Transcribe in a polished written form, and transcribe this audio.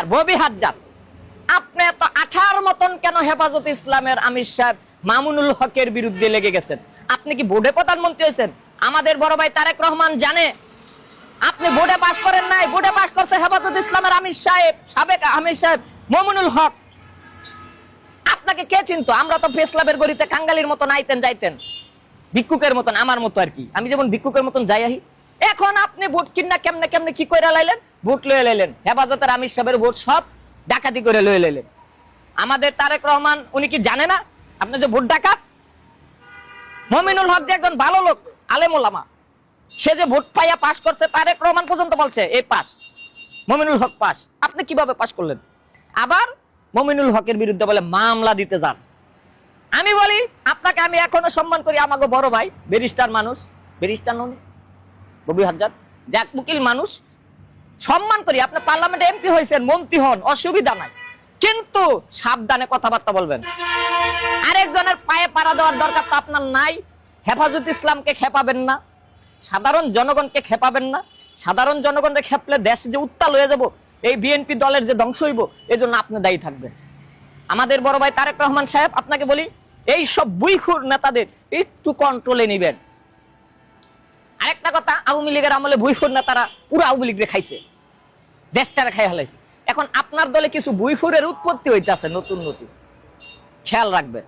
আর ববি হাজ্জাত, আপনি এত আঠার মতন কেন হেফাজত ইসলামের আমির সাহেব মামুনুল হকের বিরুদ্ধে লেগে গেছেন? আপনি কি বোর্ডে প্রধানমন্ত্রী হয়েছেন? আমাদের বড় ভাই তারেক রহমান জানে আপনি বোর্ডে পাস করেন নাই। বোর্ডে পাস করছে হেফাজত ইসলামের আমির সাহেব, সাবেক আমির সাহেব মামুনুল হক। আপনাকে কে চিনতো? আমরা তো প্রেস ক্লাবের গলিতে কাঙ্গালির মতন আইতেন যাইতেন, ভিক্ষুকের মতন, আমার মতো আর কি। আমি যেমন ভিক্ষুকের মতন যাই আহি। এখন আপনি ভোট কিনা কেমনে কেমনে কি করে লাইলেন? ভোট লয়ে লাইলেন, হেফাজতের আমির সাহেবের ভোট সব ডাকাতি করে লয়ে লাইলেন। আমাদের তারেক রহমান উনি কি জানে না আপনি যে ভোট ডাকাত? মমিনুল হক যে একজন ভালো লোক, আলেম ওলামা, সে যে ভোট পাইয়া পাস করছে, তারেক রহমান পর্যন্ত বলছে এই পাস, মমিনুল হক পাস। আপনি কিভাবে পাস করলেন? আবার মমিনুল হকের বিরুদ্ধে বলে মামলা দিতে যান। আমি বলি আপনাকে আমি এখনো সম্মান করি, আমাকে বড় ভাই, ব্যারিস্টার মানুষ, ব্যারিস্টার নন ববি হাজ্জাত, যাক উকিল মানুষ, সম্মান করি। আপনি পার্লামেন্টে এমপি হয়েছেন, মন্ত্রী হন, অসুবিধা নাই, কিন্তু সাবধানে কথাবার্তা বলবেন। আরেকজনের পায়ে পাড়া দেওয়ার দরকার তো আপনার নাই। হেফাজত ইসলামকে খেপাবেন না, সাধারণ জনগণকে খেপাবেন না। সাধারণ জনগণকে খেপলে দেশ যে উত্তাল হয়ে যাব, এই বিএনপি দলের যে ধ্বংস হইব, এই জন্য আপনি দায়ী থাকবেন। আমাদের বড় ভাই তারেক রহমান সাহেব, আপনাকে বলি এই সব বুইখুর নেতাদের একটু কন্ট্রোলে নিবেন। আরেকটা কথা, আওয়ামী লীগের আমলে বুইখুর নেতারা পুরো আওয়ামী লীগরে খাইছে, দেশটারে খাই হালাইছে। এখন আপনার দলে কিছু বুইখুরের উৎপত্তি হইতেছে নতুন নতুন, খেয়াল রাখবেন।